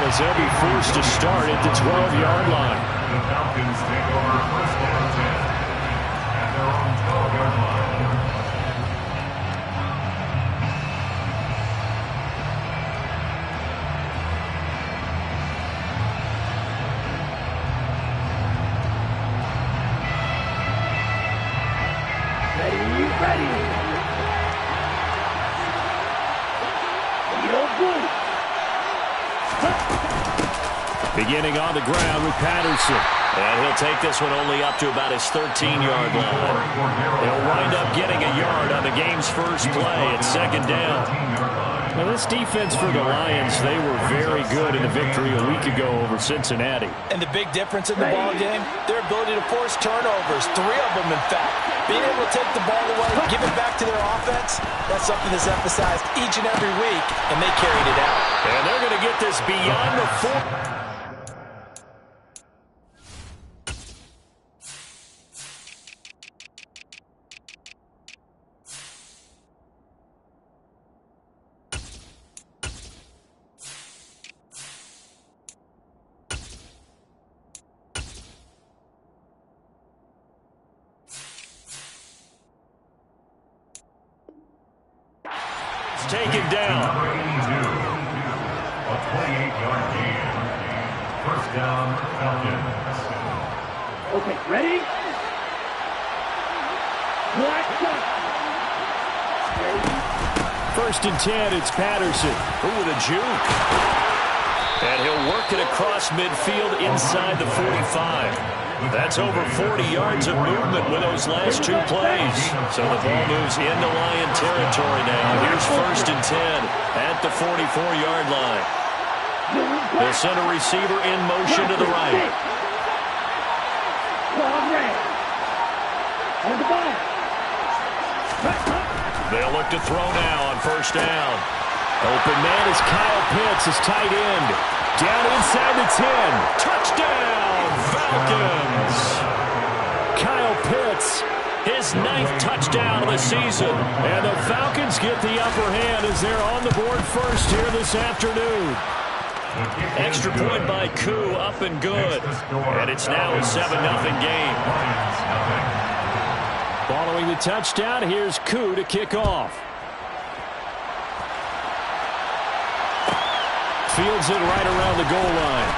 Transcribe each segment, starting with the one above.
as they'll be forced to start at the 12-yard line. The Falcons take over first and 10 at their own 12-yard line. Beginning on the ground with Patterson. And he'll take this one only up to about his 13-yard line. He'll wind up getting a yard on the game's first play at second down. Now, this defense for the Lions, they were very good in the victory a week ago over Cincinnati. And the big difference in the ball game, their ability to force turnovers, 3 of them, in fact. Being able to take the ball away, give it back to their offense, that's something that's emphasized each and every week, and they carried it out. And they're going to get this beyond the 4. Taken down. Number 82, a 28-yard gain. First down, Falcons. Okay, ready? First and 10, it's Patterson. Ooh, with a juke. And he'll work it across midfield inside the 45. That's over 40 yards of movement with those last 2 plays. So the ball moves into Lion territory now. Here's first and 10 at the 44-yard line. They'll send a receiver in motion to the right. They'll look to throw now on first down. Open man is Kyle Pitts, his tight end. Down inside the 10. Touchdown, Falcons! Kyle Pitts, his 9th touchdown of the season. And the Falcons get the upper hand as they're on the board first here this afternoon. Extra point by Koo, up and good. And it's now a 7-0 game. Following the touchdown, here's Koo to kick off. Fields it right around the goal line.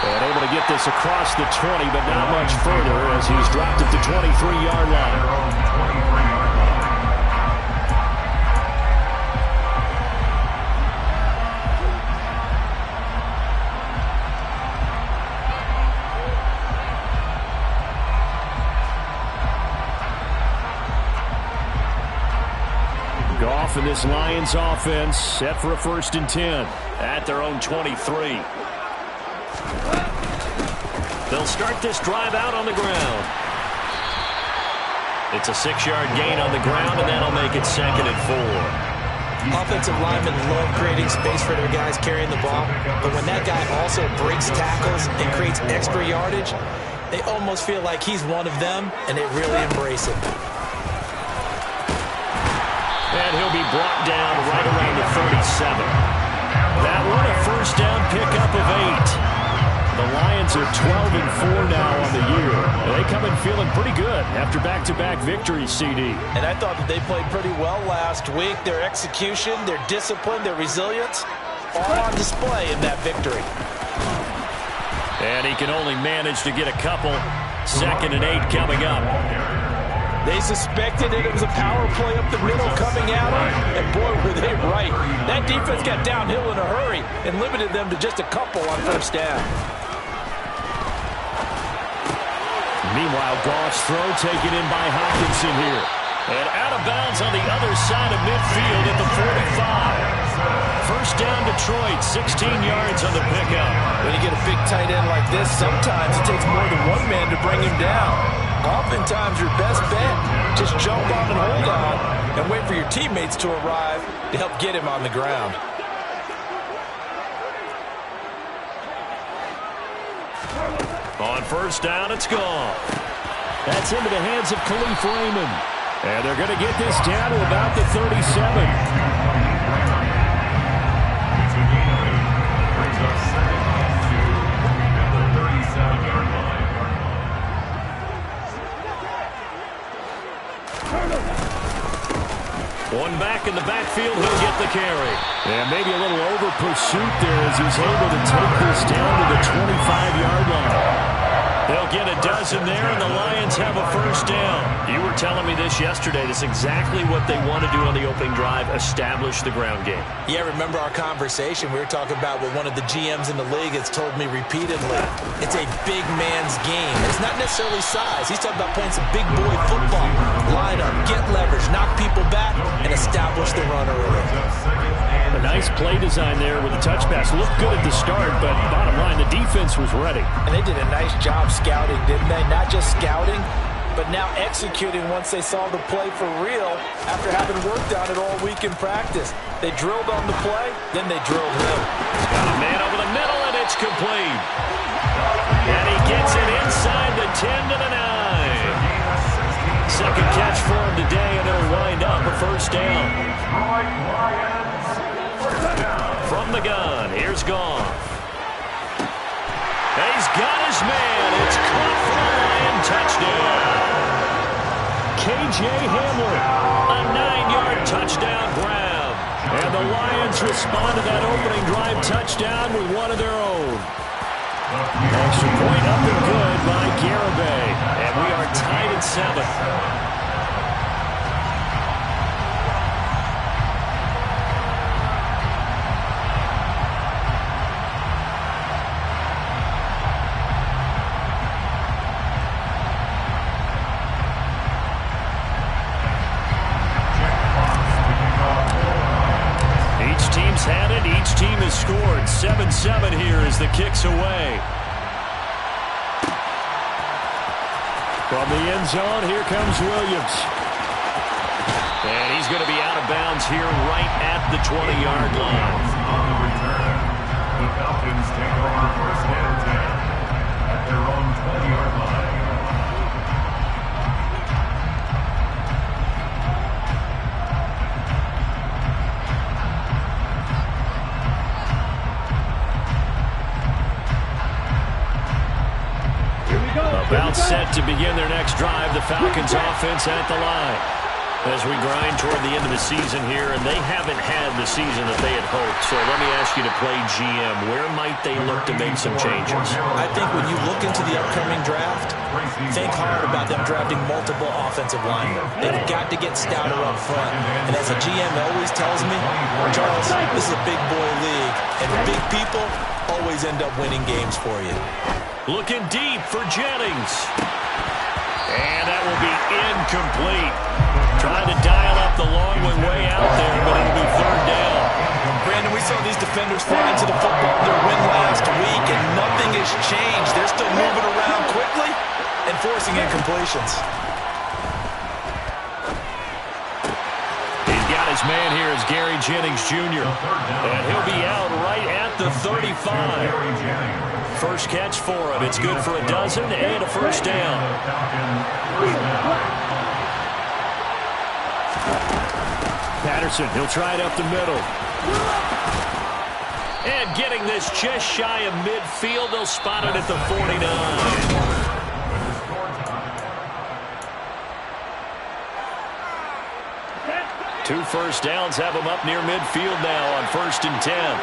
And able to get this across the 20, but not much further as he's dropped at the 23-yard line. Goff and this Lions offense set for a first and 10 at their own 23. They'll start this drive out on the ground. It's a 6-yard gain on the ground, and that'll make it second and 4. Offensive linemen love creating space for their guys carrying the ball, but when that guy also breaks tackles and creates extra yardage, they almost feel like he's one of them, and they really embrace him. And he'll be brought down right around the 37. That one a first down pickup of 8. The Lions are 12-4 now on the year. They come in feeling pretty good after back-to-back victories, CD. And I thought that they played pretty well last week. Their execution, their discipline, their resilience, all on display in that victory. And he can only manage to get a couple. Second and 8 coming up. They suspected it was a power play up the middle coming at them, and boy, were they right. That defense got downhill in a hurry and limited them to just a couple on first down. Meanwhile, Goff's throw taken in by Hockenson here. And out of bounds on the other side of midfield at the 45. First down Detroit, 16 yards on the pickup. When you get a big tight end like this, sometimes it takes more than one man to bring him down. Oftentimes, your best bet, just jump on and hold on and wait for your teammates to arrive to help get him on the ground. On first down, it's gone. That's into the hands of Khalif Raymond. And they're going to get this down to about the 37. back in the backfield. He'll get the carry. Yeah, maybe a little over pursuit there as he's able to take this down to the 25-yard line. They'll get a dozen there, and the Lions have a first down. You were telling me this yesterday. This is exactly what they want to do on the opening drive, establish the ground game. Yeah, remember our conversation? We were talking about what one of the GMs in the league has told me repeatedly. It's a big man's game. It's not necessarily size. He's talking about playing some big boy football. Line up, get leverage, knock people back, and establish the run early. A nice play design there with the touch pass. Looked good at the start, but bottom line, the defense was ready. And they did a nice job scouting, didn't they? Not just scouting, but now executing once they saw the play for real after having worked on it all week in practice. They drilled on the play, then they drilled him. Got a man over the middle, and it's complete. And he gets it inside the 10 to the 9. Second catch for him today, and it'll wind up a first down. From the gun, here's Goff. He's got his man. It's caught for a Lion touchdown. K.J. Hamler. A 9-yard touchdown grab. And the Lions respond to that opening drive touchdown with one of their own. Extra point up and good by Garibay. And we are tied at 7. Had it. Each team has scored. 7-7 here as the kick's away. From the end zone, here comes Williams. And he's going to be out of bounds here right at the 20-yard line. On the return, the Falcons take over first and 10 at their own 20-yard line. About set to begin their next drive, the Falcons offense at the line. As we grind toward the end of the season here, and they haven't had the season that they had hoped. So let me ask you to play GM. Where might they look to make some changes? I think when you look into the upcoming draft, think hard about them drafting multiple offensive linemen. They've got to get stouter up front. And as a GM always tells me, Charles, this is a big boy league, and big people always end up winning games for you. Looking deep for Jennings. And that will be incomplete. Trying to dial up the long way out there, but it'll be third down. Brandon, we saw these defenders fly into the football their win last week, and nothing has changed. They're still moving around quickly and forcing incompletions. He's got his man here is Gary Jennings Jr. And he'll be out right at the 35. First catch for him. It's good for a dozen and a first down. Patterson, he'll try it up the middle. And getting this just shy of midfield, they'll spot it at the 49. Two first downs have them up near midfield now on 1st and 10.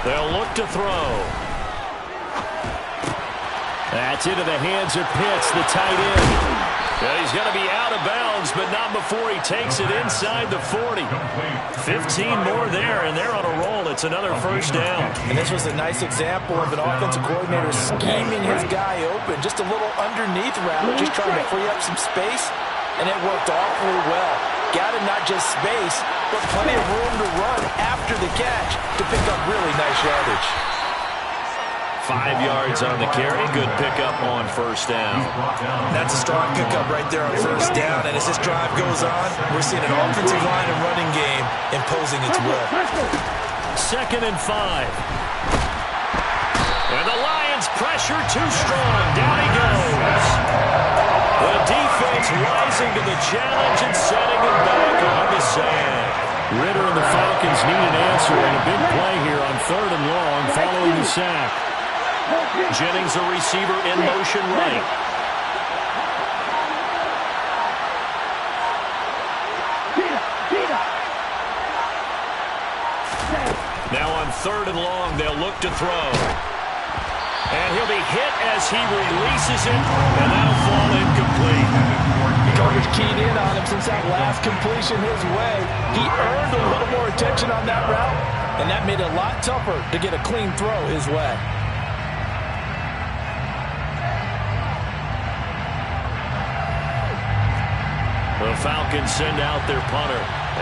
They'll look to throw. That's into the hands of Pitts, the tight end. Yeah, he's going to be out of bounds, but not before he takes it inside the 40. 15 more there, and they're on a roll. It's another first down. And this was a nice example of an offensive coordinator scheming his guy open. Just a little underneath route, just trying to free up some space, and it worked awfully well. Got him not just space, but plenty of room to run after the catch to pick up really nice yardage. 5 yards on the carry. Good pickup on first down. That's a strong pickup right there on first down. And as this drive goes on, we're seeing an offensive line and running game imposing its will. 2nd and 5. And the Lions pressure too strong. Down he goes. The defense rising to the challenge and setting it back on the sand. Ritter and the Falcons need an answer and a big play here on 3rd and long following the sack. Jennings, a receiver in motion right. 3rd and long. They'll look to throw. And he'll be hit as he releases it, and that'll fall incomplete. Coverage keyed in on him since that last completion his way. He earned a little more attention on that route, and that made it a lot tougher to get a clean throw his way. The Falcons send out their punter,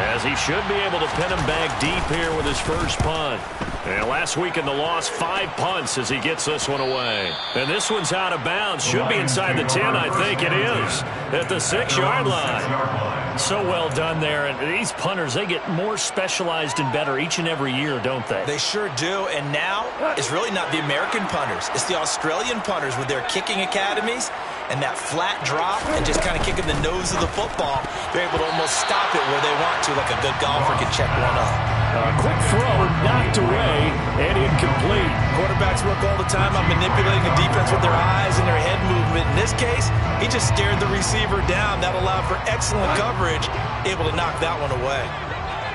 as he should be able to pin him back deep here with his first punt. And last week in the loss, 5 punts as he gets this one away. And this one's out of bounds. Should be inside the 10, I think it is, at the 6-yard line. So well done there. And these punters, they get more specialized and better each and every year, don't they? They sure do. And now it's really not the American punters. It's the Australian punters with their kicking academies and that flat drop and just kind of kicking the nose of the football. They're able to almost stop it where they want to, like a good golfer can check one up. Quick throw, knocked away, and incomplete. Quarterbacks work all the time on manipulating the defense with their eyes and their head movement. In this case, he just stared the receiver down. That allowed for excellent coverage, able to knock that one away.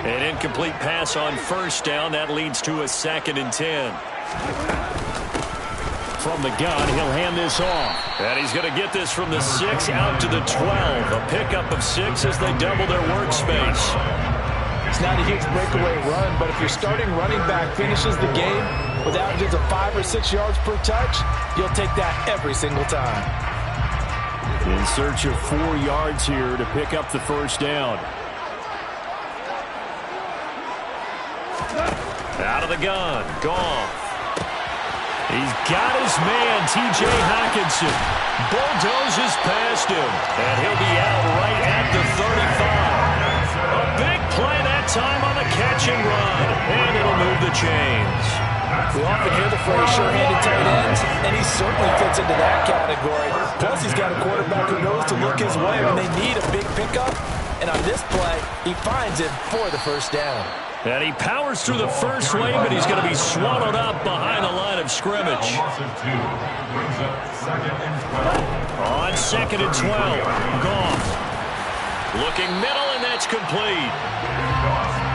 An incomplete pass on 1st down. That leads to a 2nd and 10. From the gun, he'll hand this off. And he's going to get this from the 6 out to the 12. A pickup of 6 as they double their workspace. It's not a huge breakaway run, but if your starting running back finishes the game with averages of 5 or 6 yards per touch, you'll take that every single time. In search of 4 yards here to pick up the 1st down. Out of the gun, Goff. He's got his man, T.J. Hockenson. Bulldozes past him, and he'll be out right at the 35. A big play that time on the catch and run, and it'll move the chains. We often hear the phrase sure-handed tight ends, and he certainly fits into that category. Plus, he's got a quarterback who knows to look his way when they need a big pickup. And on this play, he finds it for the 1st down. And he powers through the first wave, but he's going to be swallowed up behind the line of scrimmage. On 2nd and 12, Goff. Looking middle, and that's complete.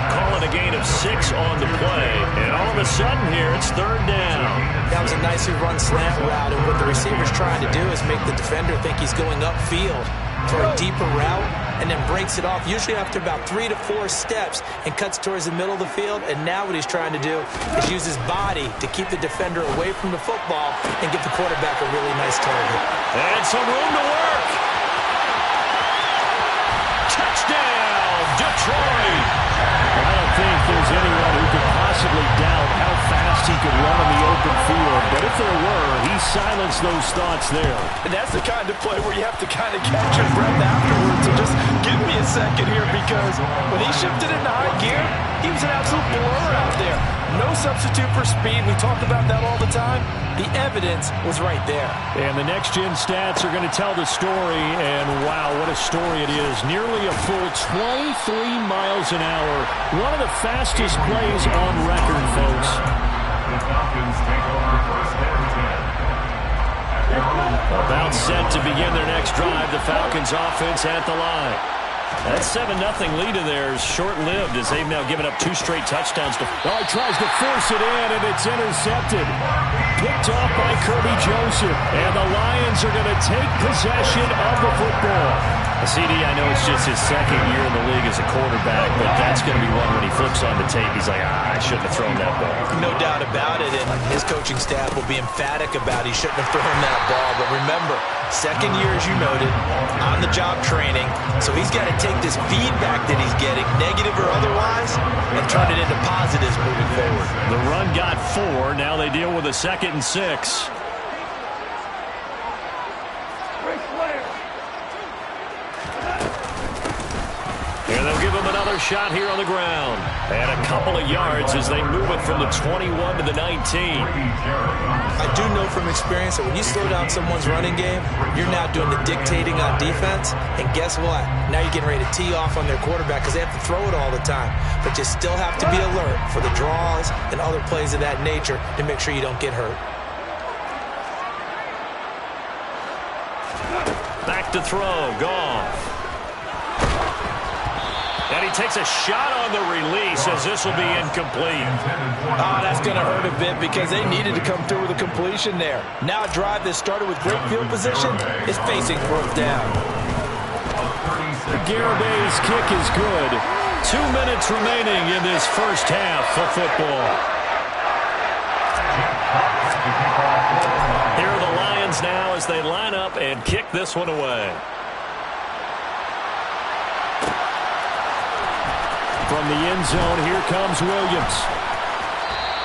Call it a gain of 6 on the play. And all of a sudden here, it's 3rd down. That was a nicely run slant route, and what the receiver's trying to do is make the defender think he's going upfield for a deeper route, and then breaks it off, usually after about 3 to 4 steps, and cuts towards the middle of the field. And now what he's trying to do is use his body to keep the defender away from the football and give the quarterback a really nice target. And some room to work. Touchdown, Detroit. I don't think there's anyone who could possibly doubt how fast he could run on the open field. But if there were, he silenced those thoughts there. And that's the kind of play where you have to kind of catch your breath afterwards. So just give me a second here, because when he shifted into high gear, he was an absolute blur out there. No substitute for speed. We talk about that all the time. The evidence was right there. And the next-gen stats are going to tell the story, and wow, what a story it is. Nearly a full 23 miles an hour. One of the fastest plays on record, folks. The Falcons take over 1st and 10. About set to begin their next drive. The Falcons offense at the line. That 7-0 lead of theirs short-lived as they've now given up 2 straight touchdowns. Oh, he tries to force it in, and it's intercepted. Picked off by Kirby Joseph. And the Lions are going to take possession of the football. CD, I know it's just his 2nd year in the league as a quarterback, but that's going to be one when he flips on the tape. He's like, I shouldn't have thrown that ball. No doubt about it, and his coaching staff will be emphatic about he shouldn't have thrown that ball. But remember, 2nd year, as you noted, on-the-job training, so he's got to take this feedback that he's getting, negative or otherwise, and turn it into positives moving forward. The run got 4. Now they deal with a 2nd and 6. And they'll give him another shot here on the ground. And a couple of yards as they move it from the 21 to the 19. I do know from experience that when you slow down someone's running game, you're now doing the dictating on defense. And guess what? Now you're getting ready to tee off on their quarterback because they have to throw it all the time. But you still have to be alert for the draws and other plays of that nature to make sure you don't get hurt. Back to throw. Goff. And he takes a shot on the release as this will be incomplete. Oh, that's going to hurt a bit because they needed to come through with a completion there. Now a drive that started with great field position is facing fourth down. Garabay's kick is good. 2 minutes remaining in this first half of football. Here are the Lions now as they line up and kick this one away. From the end zone, here comes Williams.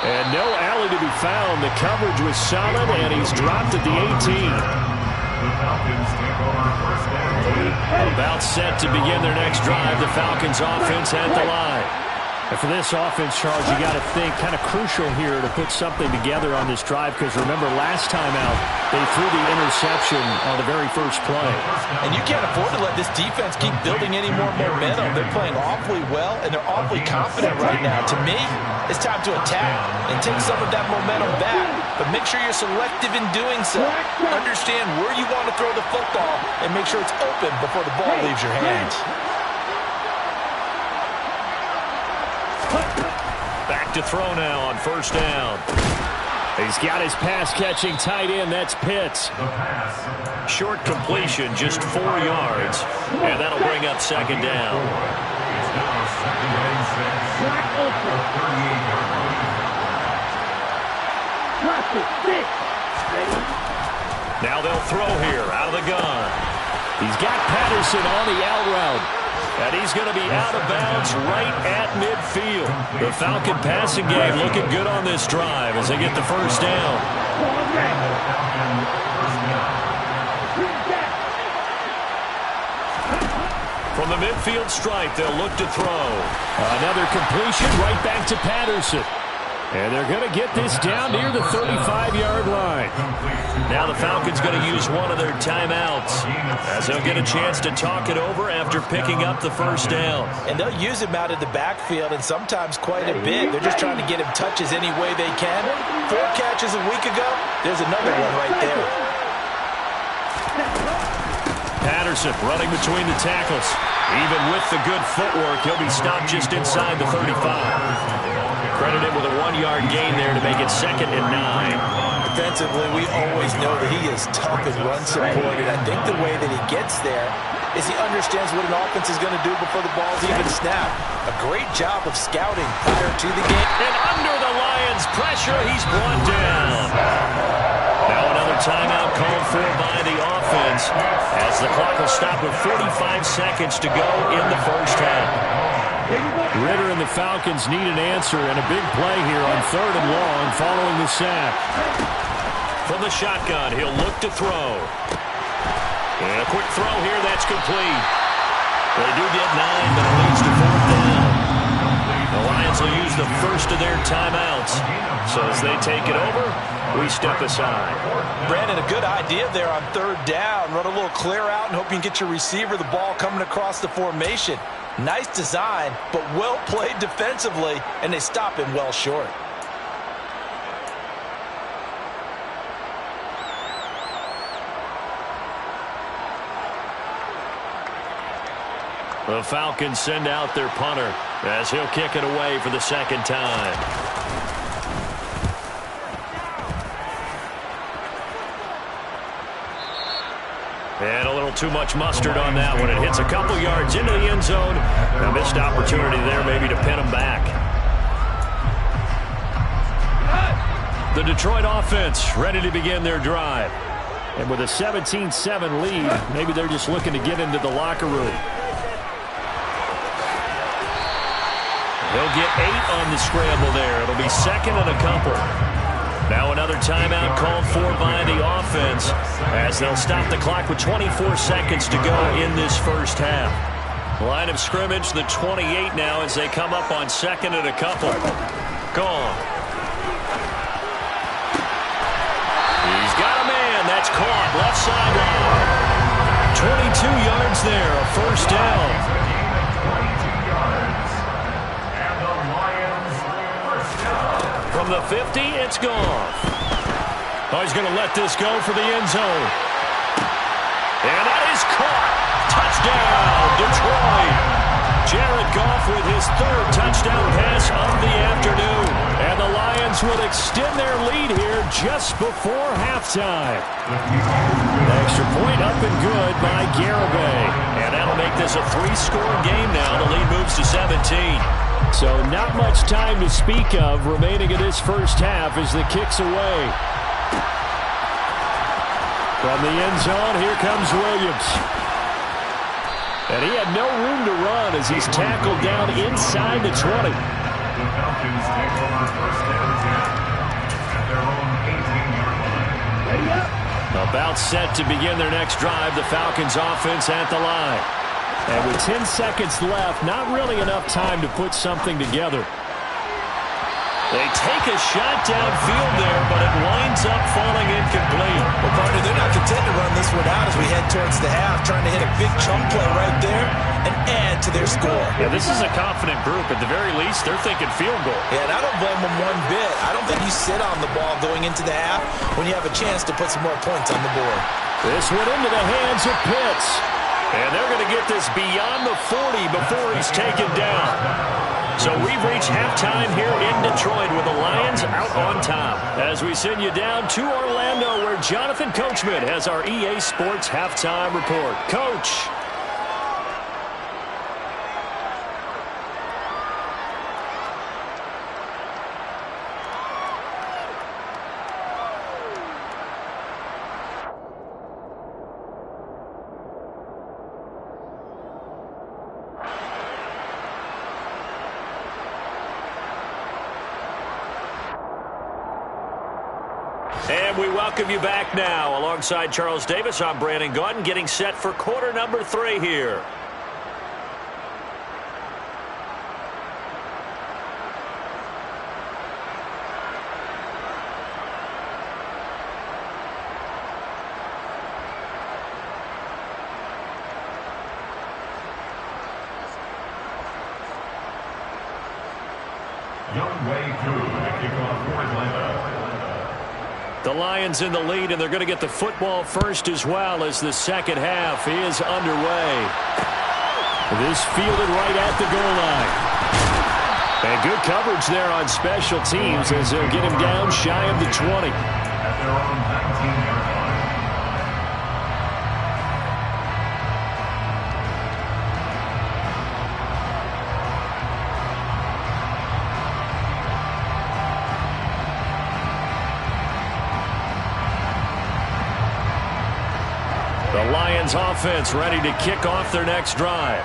And no alley to be found. The coverage was solid, and he's dropped at the 18. The Falcons take over first down. About set to begin their next drive. The Falcons offense at the line. And for this offense, Charles, you got to think kind of crucial here to put something together on this drive because remember last time out they threw the interception on the very first play. And you can't afford to let this defense keep building any more momentum. They're playing awfully well and they're awfully confident right now. To me, it's time to attack and take some of that momentum back. But make sure you're selective in doing so. Understand where you want to throw the football and make sure it's open before the ball leaves your hands. Back to throw now on first down. He's got his pass-catching tight end. That's Pitts. Short completion, just 4 yards. And that'll bring up second down. It's now second and 6. Now they'll throw here out of the gun. He's got Patterson on the out route. And he's going to be out of bounds right at midfield. The Falcon passing game looking good on this drive as they get the first down. From the midfield stripe, they'll look to throw. Another completion right back to Patterson. And they're going to get this down near the 35-yard line. Now the Falcons going to use one of their timeouts as they'll get a chance to talk it over after picking up the first down. And they'll use him out of the backfield and sometimes quite a bit. They're just trying to get him touches any way they can. 4 catches a week ago. There's another one right there. Patterson running between the tackles. Even with the good footwork, he'll be stopped just inside the 35. Credited with a 1-yard gain there to make it 2nd and 9. Defensively, we always know that he is tough and run supported. I think the way that he gets there is he understands what an offense is going to do before the ball's even snapped. A great job of scouting prior to the game. And under the Lions' pressure, he's brought down. Now another timeout called for by the offense as the clock will stop with 45 seconds to go in the first half. Ridder and the Falcons need an answer and a big play here on 3rd and long following the sack. From the shotgun, he'll look to throw. And a quick throw here, that's complete. They do get 9, but it leads to 4th down. The Lions will use the first of their timeouts. So as they take it over, we step aside. Brandon, a good idea there on 3rd down. Run a little clear out and hope you can get your receiver the ball coming across the formation. Nice design, but well played defensively, and they stop him well short. The Falcons send out their punter as he'll kick it away for the 2nd time. And a little too much mustard on that one. It hits a couple yards into the end zone. A missed opportunity there maybe to pin them back. The Detroit offense ready to begin their drive. And with a 17-7 lead, maybe they're just looking to get into the locker room. They'll get 8 on the scramble there. It'll be 2nd and a couple. Now another timeout called for by the offense as they'll stop the clock with 24 seconds to go in this first half. Line of scrimmage, the 28 now as they come up on 2nd and a couple. Gone. He's got a man. That's caught. Left sideline. 22 yards there. A first down. From the 50, it's gone. Oh, he's going to let this go for the end zone. And that is caught. Touchdown, Detroit. Jared Goff Lions will extend their lead here just before halftime. The extra point up and good by Garibay. And that'll make this a 3-score game now. The lead moves to 17. So not much time to speak of remaining in this first half as the kick's away. From the end zone, here comes Williams. And he had no room to run as he's tackled down inside the 20. The Falcons take over first and 10 at their own 18-yard line. Ready up. About set to begin their next drive, the Falcons offense at the line. And with 10 seconds left, not really enough time to put something together. They take a shot downfield there, but it winds up falling incomplete. Well, partner, they're not content to run this one out as we head towards the half, trying to hit a big chunk play right there and add to their score. Yeah, this is a confident group. At the very least, they're thinking field goal. Yeah, and I don't blame them one bit. I don't think you sit on the ball going into the half when you have a chance to put some more points on the board. This went into the hands of Pitts. And they're going to get this beyond the 40 before he's taken down. So we've reached halftime here in Detroit with the Lions out on top. As we send you down to Orlando where Jonathan Coachman has our EA Sports halftime report. Coach. And we welcome you back now. Alongside Charles Davis, I'm Brandon Gaudin, getting set for quarter number 3 here. Young Wei Koo to kick off for Atlanta. The Lions in the lead, and they're going to get the football first as well as the second half is underway. This fielded right at the goal line. And good coverage there on special teams as they'll get him down shy of the 20. At their own 19-yard line. The Lions offense ready to kick off their next drive.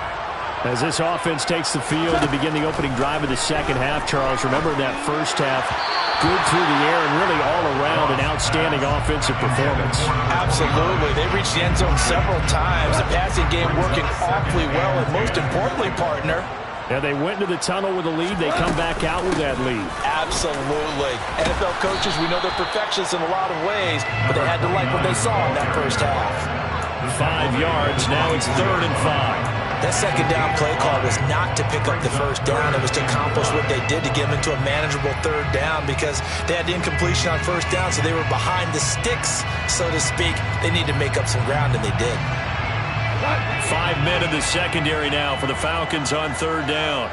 As this offense takes the field to begin the opening drive of the second half, Charles, remember that first half, good through the air and really all around an outstanding offensive performance. Absolutely. They reached the end zone several times. The passing game working awfully well, and most importantly, partner, Yeah, they went into the tunnel with a lead. They come back out with that lead. absolutely. NFL coaches, we know they're perfectionists in a lot of ways, but they had to like what they saw in that first half. 5 yards. Now it's 3rd and 5. That second down play call was not to pick up the first down. It was to accomplish what they did to get them into a manageable 3rd down because they had incompletion on first down, so they were behind the sticks, so to speak. They needed to make up some ground, and they did. 5 men in the secondary now for the Falcons on 3rd down.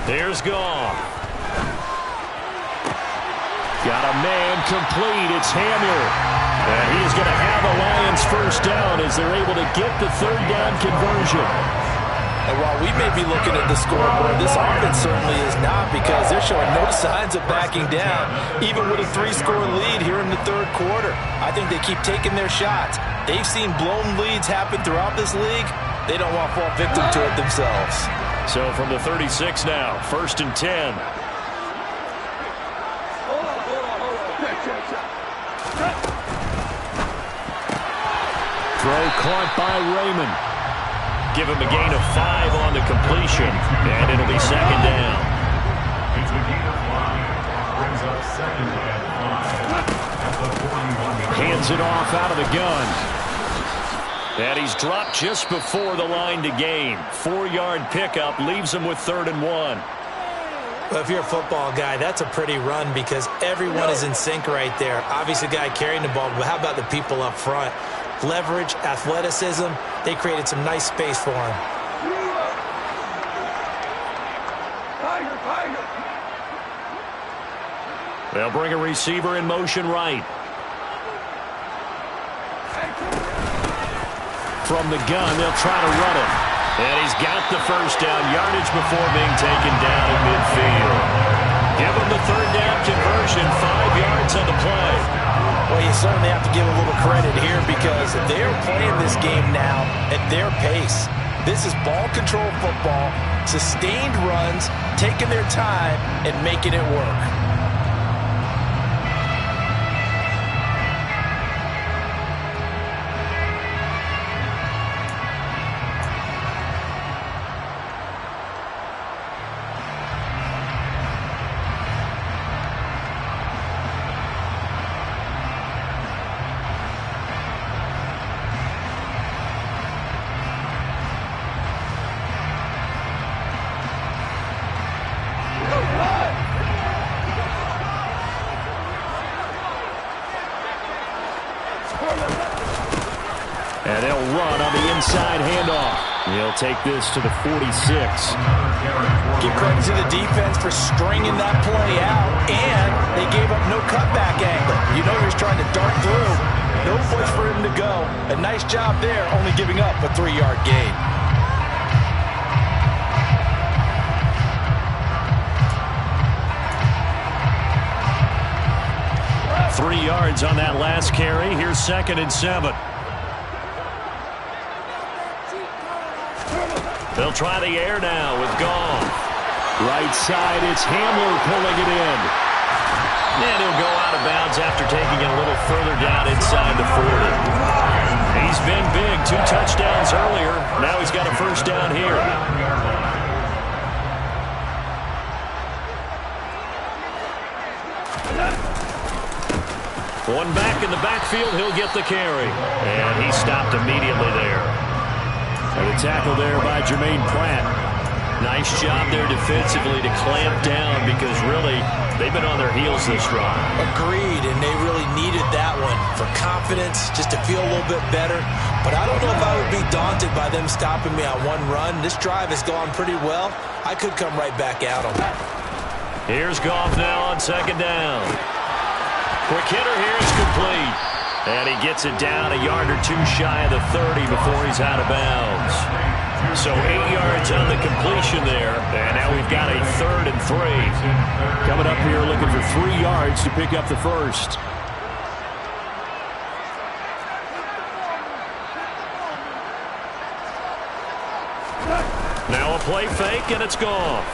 Here's Goff. Got a man complete. It's Hamler. And he is going to have a Lions first down as they're able to get the 3rd down conversion. And while we may be looking at the scoreboard, this offense certainly is not because they're showing no signs of backing down, even with a 3-score lead here in the 3rd quarter. I think they keep taking their shots. They've seen blown leads happen throughout this league. They don't want to fall victim to it themselves. So from the 36 now, 1st and 10. Throw caught by Raymond. Give him a gain of 5 on the completion, and it'll be 2nd down. It's a gain of 5. Brings up 2nd and 5 at the 41-yard line. Hands it off out of the gun. And he's dropped just before the line to gain. 4-yard pickup leaves him with 3rd and 1. Well, if you're a football guy, that's a pretty run because everyone is in sync right there. Obviously, the guy carrying the ball, but how about the people up front? Leverage, athleticism, they created some nice space for him. They'll bring a receiver in motion right. From the gun, they'll try to run it. And he's got the first down yardage before being taken down at midfield. Give him the third down conversion, 5 yards on the play. Well, you certainly have to give a little credit here because they're playing this game now at their pace. This is ball control football, sustained runs, taking their time and making it work. And they'll run on the inside handoff. He'll take this to the 46. Give credit to the defense for stringing that play out, and they gave up no cutback angle. You know he was trying to dart through. No place for him to go. A nice job there, only giving up a 3-yard gain. Three yards on that last carry. Here's 2nd and 7. They'll try the air now with Goff. Right side, it's Hamler pulling it in. And he'll go out of bounds after taking it a little further down inside the 40. He's been big. 2 touchdowns earlier. Now he's got a first down here. One back in the backfield. He'll get the carry. And he stopped immediately there. And a tackle there by Jermaine Pratt. Nice job there defensively to clamp down because really they've been on their heels this drive. Agreed, and they really needed that one for confidence, just to feel a little bit better. But I don't know if I would be daunted by them stopping me on one run. This drive has gone pretty well. I could come right back at them. Here's Goff now on 2nd down. Quick hitter here is complete. And he gets it down a yard or 2 shy of the 30 before he's out of bounds. So 8 yards on the completion there. And now we've got a 3rd and 3. Coming up here looking for 3 yards to pick up the first. Now a play fake, and it's gone.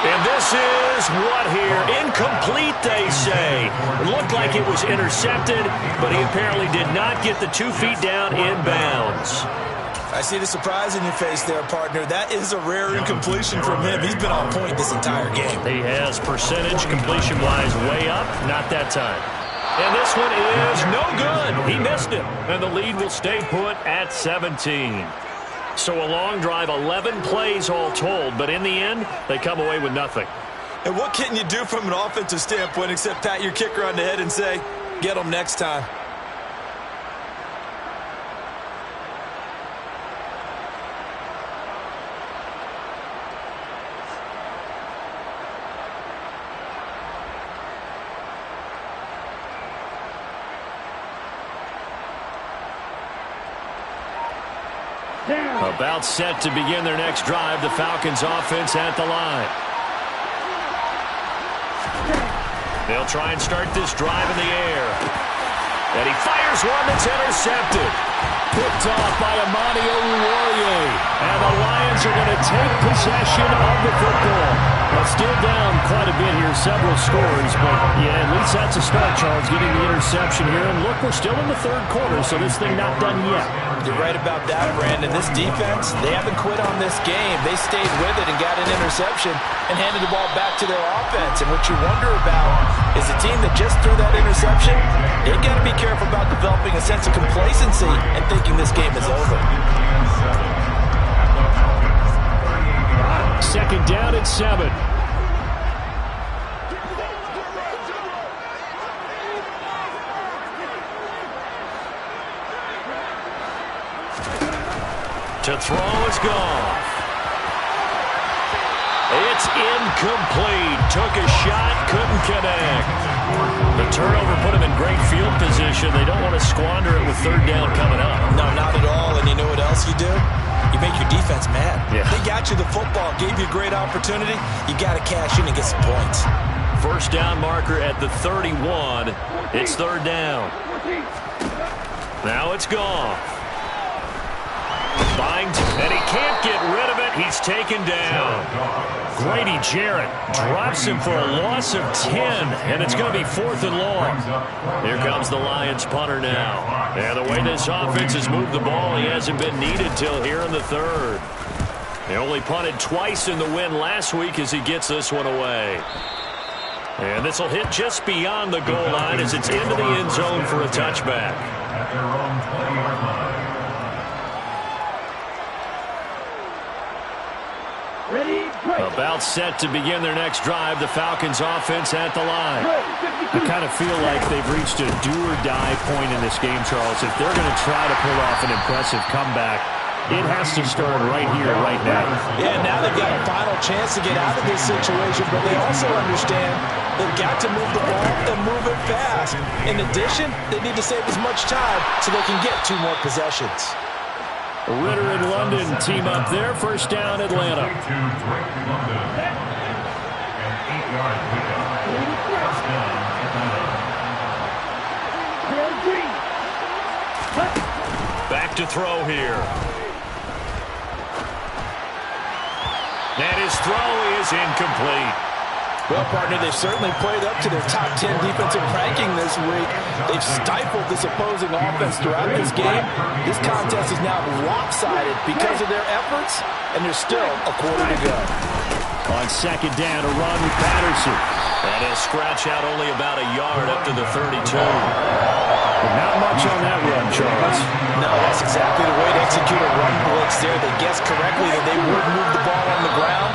And this is what here? Incomplete, they say. It looked like it was intercepted, but he apparently did not get the 2 feet down in bounds. I see the surprise in your face there, partner. That is a rare incompletion from him. He's been on point this entire game. He has percentage completion-wise way up. Not that time. And this one is no good. He missed it. And the lead will stay put at 17. So a long drive, 11 plays all told, but in the end, they come away with nothing. And what can you do from an offensive standpoint except pat your kicker on the head and say, get them next time? About set to begin their next drive, the Falcons offense at the line. They'll try and start this drive in the air. And he fires one that's intercepted. Picked off by Amani Oruwariye. And the Lions are going to take possession of the football. Well, still down quite a bit here, several scores. But, yeah, at least that's a start, Charles, getting the interception here. And look, we're still in the 3rd quarter, so this thing not done yet. You're right about that, Brandon. This defense, they haven't quit on this game. They stayed with it and got an interception and handed the ball back to their offense. And what you wonder about is a team that just threw that interception, they've got to be careful about developing a sense of complacency and thinking this game is over. 2nd down at 7. To throw is Goff. It's incomplete. Took a shot, couldn't connect. The turnover put him in great field position. They don't want to squander it with third down coming up. No, not at all. And you know what else you do? You make your defense mad. Yeah. They got you the football, gave you a great opportunity. You got to cash in and get some points. First down marker at the 31. It's third down. Now it's gone. Finds, and he can't get rid of it. He's taken down. Grady Jarrett drops him for a loss of 10, and it's going to be 4th and long. Here comes the Lions punter now. And the way this offense has moved the ball, he hasn't been needed till here in the third. He only punted twice in the win last week as he gets this one away. And this will hit just beyond the goal line as it's into the end zone for a touchback. At their own 20-yard line. Ready, break. About set to begin their next drive. The Falcons offense at the line. I kind of feel like they've reached a do-or-die point in this game, Charles. If they're going to try to pull off an impressive comeback, it has to start right here, right now. Yeah, now they've got a final chance to get out of this situation, but they also understand they've got to move the ball and move it fast. In addition, they need to save as much time so they can get 2 more possessions. Ritter and London team up there. First down, Atlanta. To Drake London. An 8-yard pickup. First down, Atlanta. Back to throw here. And his throw is incomplete. Well, partner, they've certainly played up to their top 10 defensive ranking this week. They've stifled this opposing offense throughout this game. This contest is now lopsided because of their efforts, and there's still a quarter to go. On second down, a run with Patterson. And he'll scratch out only about a yard up to the 32. Not much on that run, Charles. No, that's exactly the way to execute a run blitz there. They guessed correctly that they would move the ball on the ground,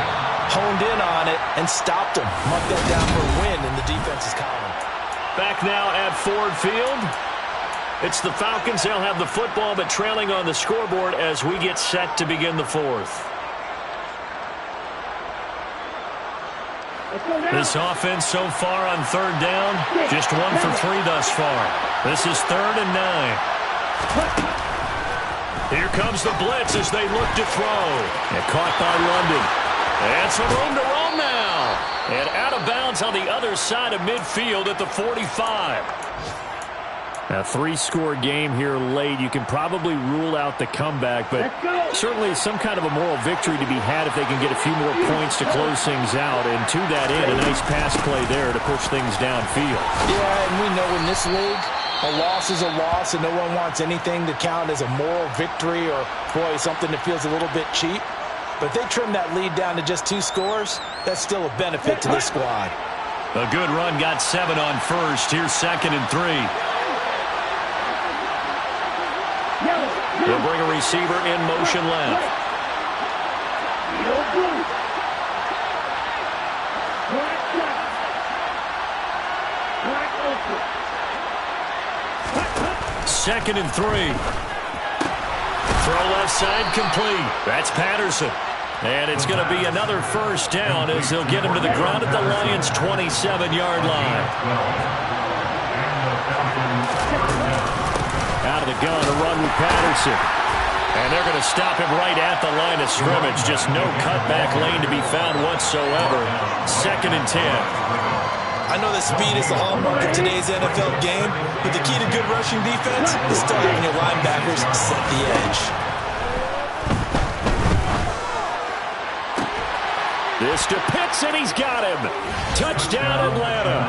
honed in on it, and stopped them. Mark that down for a win in the defense's column. Back now at Ford Field. It's the Falcons. They'll have the football, but trailing on the scoreboard as we get set to begin the fourth. This offense so far on third down, just 1 for 3 thus far. This is 3rd and 9. Here comes the blitz as they look to throw. And caught by London. And some room to roam now. And out of bounds on the other side of midfield at the 45. A 3-score game here late. You can probably rule out the comeback, but certainly some kind of a moral victory to be had if they can get a few more points to close things out. And to that end, a nice pass play there to push things downfield. Yeah, and we know in this league, a loss is a loss, and no one wants anything to count as a moral victory or, boy, something that feels a little bit cheap. But if they trim that lead down to just 2 scores, that's still a benefit to this squad. A good run, got 7 on first. Here's 2nd and 3. They'll bring a receiver in motion left. Second and 3. Throw left side complete. That's Patterson. And it's going to be another first down as they'll get him to the ground at the Lions' 27-yard line. Out of the gun, a run with Patterson. And they're going to stop him right at the line of scrimmage. Just no cutback lane to be found whatsoever. 2nd and 10. I know that speed is the hallmark of today's NFL game, but the key to good rushing defense is still having your linebackers set the edge. This to Pitts, and he's got him. Touchdown, Atlanta.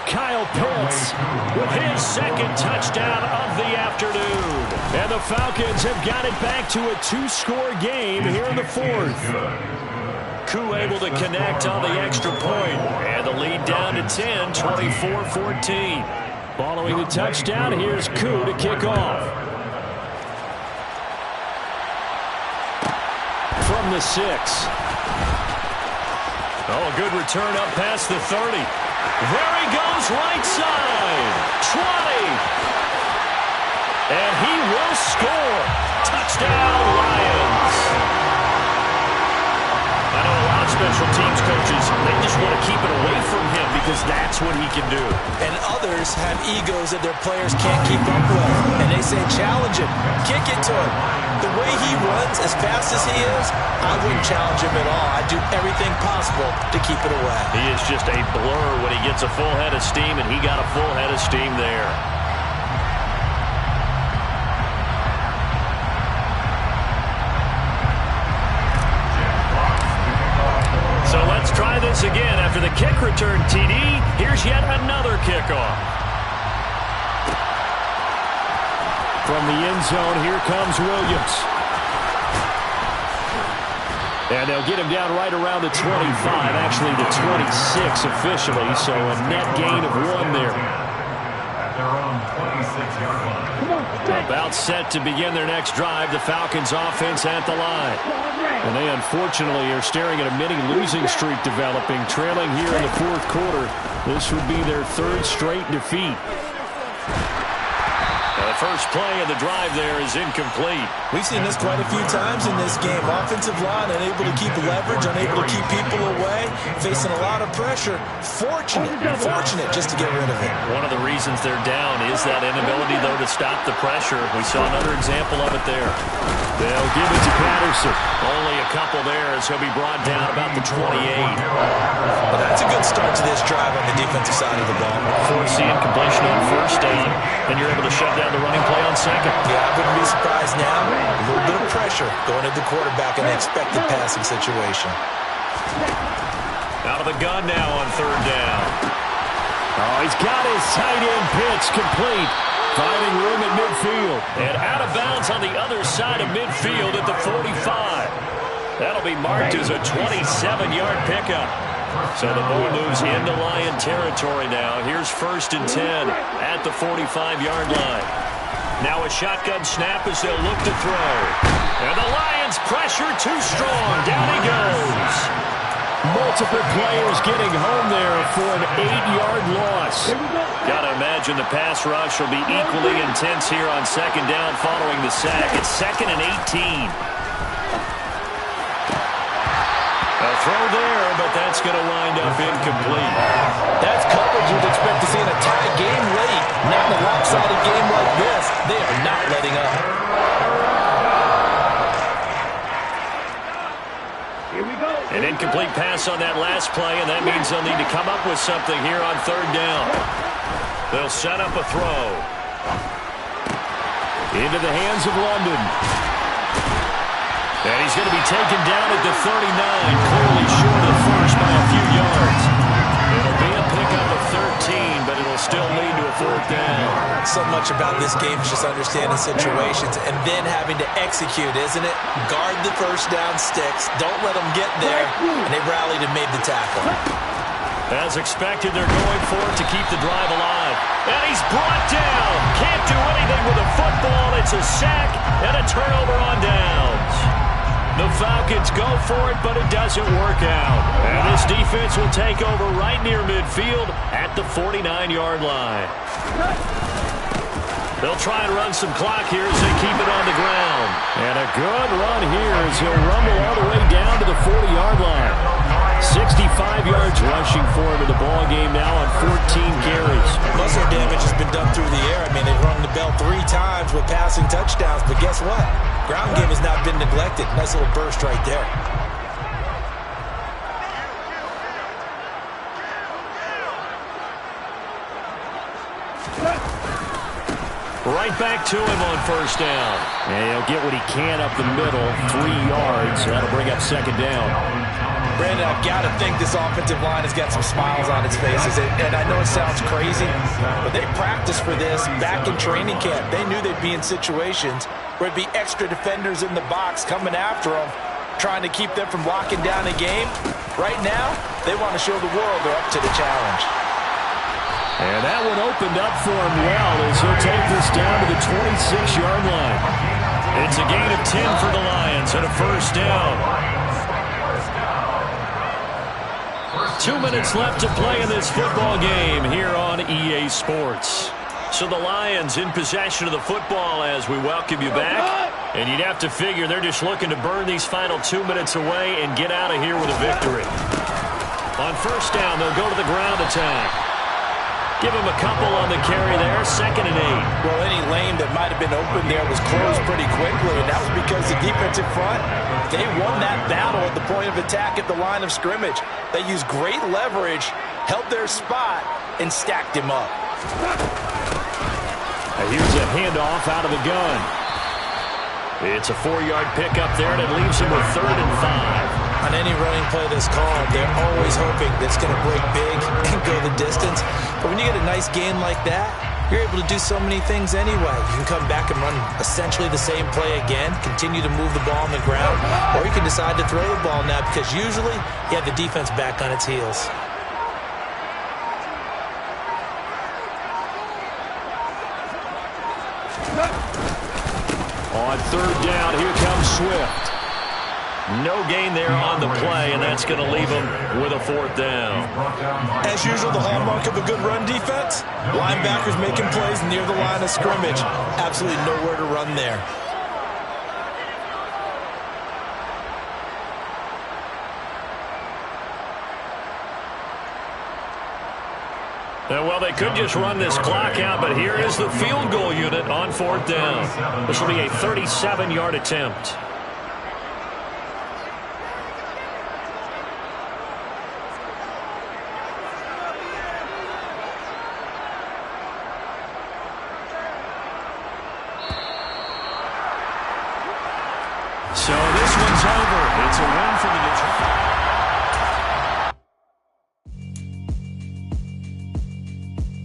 Kyle Pitts with his 2nd touchdown of the afternoon. And the Falcons have got it back to a 2-score game here in the 4th. Koo able to connect on the extra point. And the lead down to 10, 24-14. Following the touchdown, here's Koo to kick off. From the 6. Oh, a good return up past the 30. There he goes, right side. 20. And he will score. Touchdown, Lions. A want to keep it away from him because that's what he can do. And others have egos that their players can't keep up with. And they say, challenge him, kick it to him. The way he runs, as fast as he is, I wouldn't challenge him at all. I'd do everything possible to keep it away. He is just a blur when he gets a full head of steam, and he got a full head of steam there. So let's try this again. After the kick return, TD, here's yet another kickoff. From the end zone, here comes Williams. And they'll get him down right around the 25, actually the 26 officially, so a net gain of 1 there. At their own 26-yard line. About set to begin their next drive, the Falcons offense at the line. And they unfortunately are staring at a mini losing streak developing, trailing here in the 4th quarter. This would be their 3rd straight defeat. The first play of the drive there is incomplete. We've seen this quite a few times in this game. Offensive line unable to keep leverage, unable to keep people away, facing a lot of pressure. Fortunate just to get rid of it. One of the reasons they're down is that inability, though, to stop the pressure. We saw another example of it there. They'll give it to Patterson. Only a couple there as he'll be brought down about the 28. Well, that's a good start to this drive on the defensive side of the ball. Force the incompletion on first down, and you're able to shut down the running play on second. Yeah, I wouldn't be surprised now. A little bit of pressure going at the quarterback in the expected passing situation. Out of the gun now on 3rd down. Oh, he's got his tight end pitch complete. Finding room at midfield. And out of bounds on the other side of midfield at the 45. That'll be marked as a 27-yard pickup. So the ball moves into Lion territory now. Here's 1st and 10 at the 45-yard line. Now a shotgun snap as they'll look to throw. And the Lions pressure too strong. Down he goes. Multiple players getting home there for an 8-yard loss. Got to imagine the pass rush will be equally intense here on 2nd down following the sack. It's 2nd and 18. A throw there, but that's going to wind up incomplete. That's coverage you'd expect to see in a tie game late. Not in a lopsided game like this. They are not letting up. Here we go. An incomplete pass on that last play, and that means they'll need to come up with something here on 3rd down. They'll set up a throw. Into the hands of London. And he's going to be taken down at the 39, clearly short of first by a few yards. It'll be a pickup of 13, but it'll still lead to a 4th down. So much about this game is just understanding situations and then having to execute, isn't it? Guard the first down sticks. Don't let them get there. And they rallied and made the tackle. As expected, they're going for it to keep the drive alive. And he's brought down. Can't do anything with a football. It's a sack and a turnover on downs. The Falcons go for it, but it doesn't work out. And this defense will take over right near midfield at the 49-yard line. They'll try and run some clock here as they keep it on the ground. And a good run here as he'll rumble all the way down to the 40-yard line. 65 yards rushing for him in the ball game now on 14 carries. Muscle damage has been done through the air. I mean, they've rung the bell 3 times with passing touchdowns, but guess what? Ground game has not been neglected. Nice little burst right there. Right back to him on 1st down. And he'll get what he can up the middle, 3 yards. That'll bring up 2nd down. Brandon, I've got to think this offensive line has got some smiles on its faces. And I know it sounds crazy, but they practiced for this back in training camp. They knew they'd be in situations where it'd be extra defenders in the box coming after them, trying to keep them from locking down a game. Right now, they want to show the world they're up to the challenge. And that one opened up for him well as he'll take this down to the 26-yard line. It's a gain of 10 for the Lions and a 1st down. 2 minutes left to play in this football game here on EA Sports. So the Lions in possession of the football as we welcome you back. And you'd have to figure they're just looking to burn these final 2 minutes away and get out of here with a victory. On first down, they'll go to the ground attack. Give him a couple on the carry there, 2nd and 8. Well, any lane that might have been open there was closed pretty quickly, and that was because the defensive front, they won that battle at the point of attack at the line of scrimmage. They used great leverage, held their spot, and stacked him up. Here's a handoff out of the gun. It's a 4-yard pickup there, and it leaves him with 3rd and 5. On any running play that's called, they're always hoping that it's going to break big and go the distance. But when you get a nice gain like that, you're able to do so many things anyway. You can come back and run essentially the same play again, continue to move the ball on the ground, or you can decide to throw the ball now because usually you have the defense back on its heels. On 3rd down, here comes Swift. No gain there on the play, and that's going to leave him with a 4th down. As usual, the hallmark of a good run defense, linebackers making plays near the line of scrimmage. Absolutely nowhere to run there. Well, they could just run this clock out, but here is the field goal unit on 4th down. This will be a 37-yard attempt. So this one's over. It's a win for the Detroit.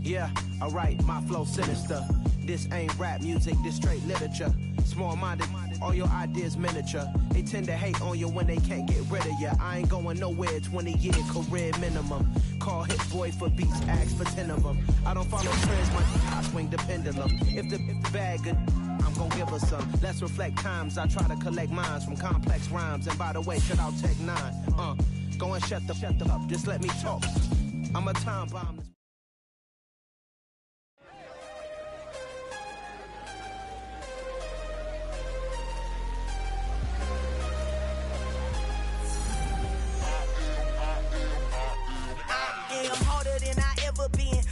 Yeah, alright, my flow sinister. This ain't rap music, this straight literature. Small-minded, all your ideas miniature. They tend to hate on you when they can't get rid of you. I ain't going nowhere, 20-year career minimum. Call Hit Boy for beats, ask for 10 of them. I don't follow trends, I swing the pendulum. If the bag good, I'm gon' give her some. Let's reflect times, I try to collect minds from complex rhymes. And by the way, shout out Tech 9. Go and shut the up, just let me talk. I'm a time bomb.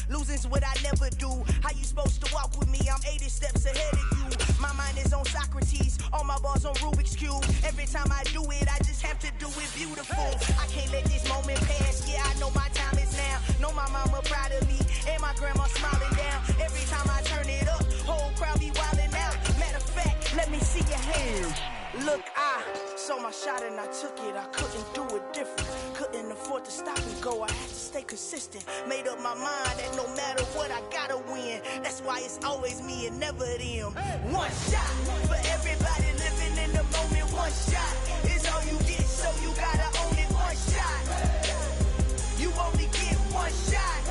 Losing's what I never do. How you supposed to walk with me? I'm 80 steps ahead of you. My mind is on Socrates, all my bars on Rubik's Cube. Every time I do it, I just have to do it beautiful. I can't let this moment pass. Yeah, I know my time is now. Know my mama proud of me, and my grandma smiling down. Every time I turn it up, whole crowd be wilding out. Matter of fact, let me see your hands. Look, I saw my shot and I took it. I couldn't do it different. Couldn't afford to stop and go. I had to stay consistent. Made up my mind that no matter what, I gotta win. That's why it's always me and never them. One shot for everybody living in the moment. One shot is all you get, so you gotta own it. One shot. You only get one shot.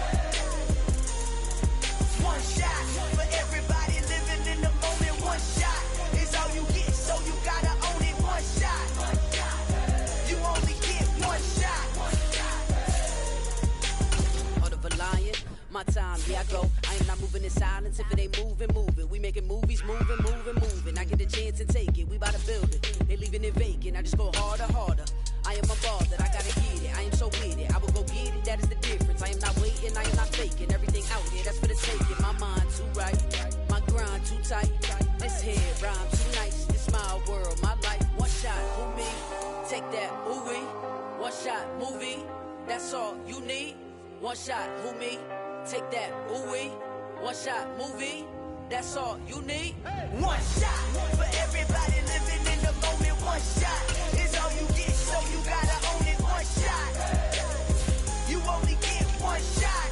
One shot for everybody living in the moment. One shot is all you get, so you gotta own it. One shot. You only get one shot. Heart of a lion, my time, here I go. I am not moving in silence. If it ain't moving, moving. We making movies, moving. I get a chance and take it. We bout to build it. They leaving it vacant. I just go harder. I am a ball that I gotta get it. I am so with it. I will go get it. That is the difference. I am not waiting. I am not faking. Everything out here, that's for the taking. My mind too right. My grind too tight. This head rhyme too nice. This my world, my life. One shot, who me? Take that, ooh wee. One shot, movie. That's all you need. One shot, who me? Take that, ooh wee. One shot, movie. That's all you need. One shot for everybody living in the moment. One shot is all you get, so you gotta own it. One shot. You only get one shot.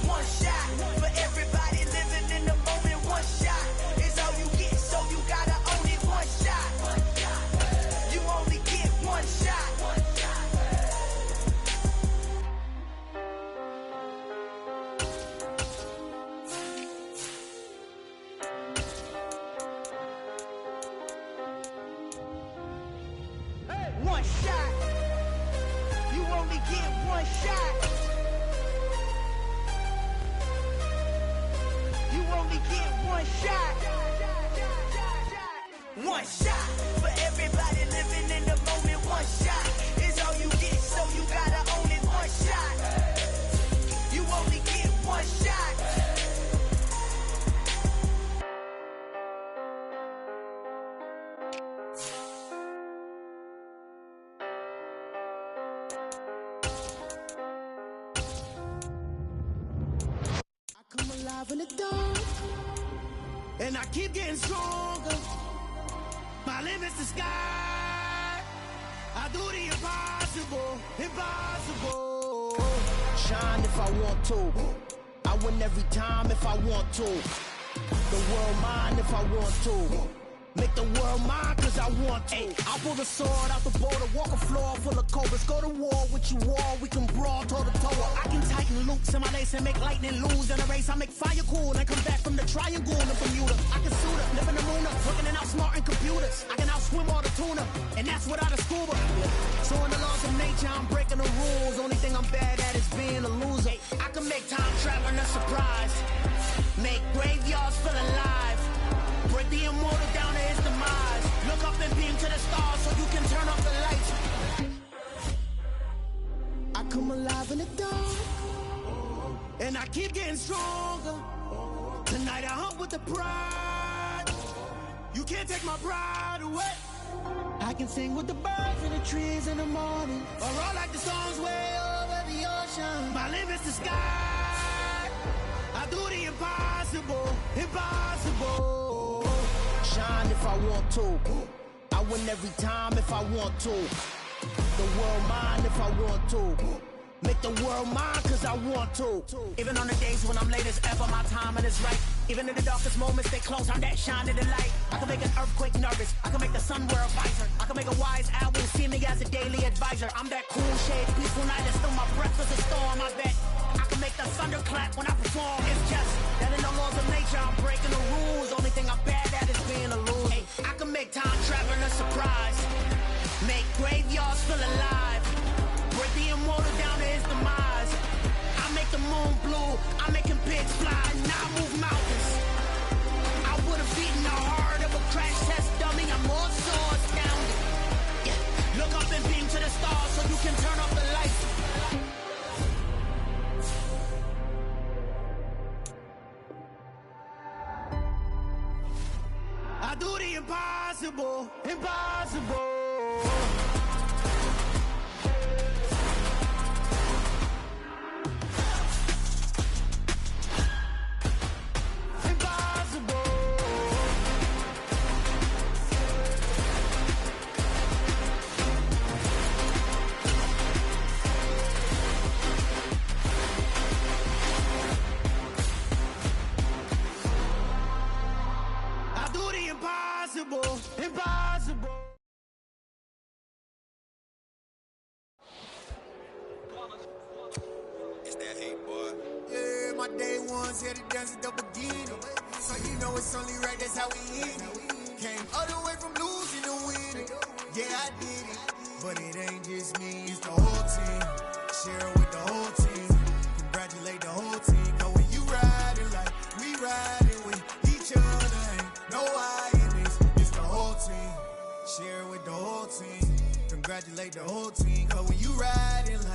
One shot for everybody living in the moment. One shot is all you get, so you gotta own it. One shot. You only get one shot. One shot. You only get one shot. You only get one shot. One shot for everybody living in the moment. One shot is all you get. You gotta own it one shot. You only get one shot. I'm alive in the dark, and I keep getting stronger. My limit's the sky. I do the impossible, impossible. Shine if I want to. I win every time if I want to. The world mine if I want to. Make the world mine cause I want to. I'll pull the sword out the border, walk a floor full of cobras. Go to war with you all, we can brawl toe to toe. I can tighten loops in my lace and make lightning lose. In a race I make fire cool and come back from the triangle in Bermuda. I can suit up, live in the moon up, working and outsmarting computers. I can outswim all the tuna, and that's without a scuba. So in the laws of nature I'm breaking the rules. Only thing I'm bad at is being a loser. I can make time traveling a surprise, make graveyards feel alive, break the immortal down to his demise. Look up and beam to the stars so you can turn off the lights. I come alive in the dark, and I keep getting stronger. Tonight I hunt with the pride. You can't take my pride away. I can sing with the birds and the trees in the morning, or roll like the songs way over the ocean. My limit's the sky. I do the impossible, impossible. Shine if I want to. I win every time if I want to. The world mine if I want to. Make the world mine cause I want to. Even on the days when I'm late as ever, my timing is right. Even in the darkest moments, stay close, I'm that shine in the light. I can make an earthquake nervous, I can make the sun wear a visor. I can make a wise owl see me as a daily advisor. I'm that cool shade, peaceful night, and still my breath is a storm, I bet. I can make the thunder clap when I perform. It's just that in the laws of nature, I'm breaking the rules. Only thing I'm bad at is being a loser. Hey, I can make time traveling a surprise, make graveyards feel alive, break the immortal down to his demise. I make the moon blue, I'm making pigs fly, now I move mountains. I would have beaten the heart of a crash test dummy. I'm more so astounded. Yeah. Look up and beam to the stars so you can turn off the lights. I do the impossible, impossible. Impossible, impossible. It's that hate, boy. Yeah, my day ones here to dance at the beginning. So you know it's only right, that's how we hit it. Came all the way from losing to winning. Yeah, I did it. But it ain't just me, it's the whole team. Share it with the whole team. Congratulate the whole team. Cause when you riding like we riding with each other, ain't no I in this. It's the whole team. Share it with the whole team. Congratulate the whole team. Cause when you riding like